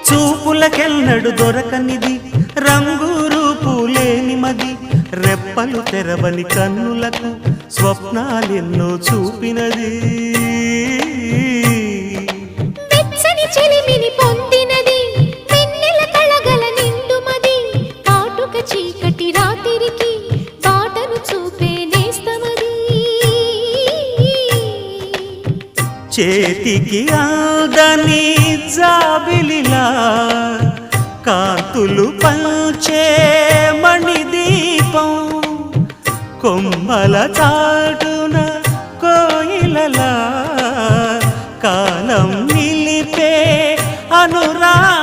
చూపులకెన్నడు దొరకనిది రంగు రూపు లేని మది రెప్పలు తెరవని కన్నులకు స్వప్నాలెన్నో చూపినది వెచ్చని చెలిమిని పొందినది వెన్నెల కళగల నిండుమది కాటుక చీకటి రాత్రికి బాటను చూపే నేస్తమది చేతికి ఆదని జాబిలిలా కాంతులు పంచే మణిదీపం కొమ్మల చాటున కోయిలలా కాలం నిలిపే అనురాగం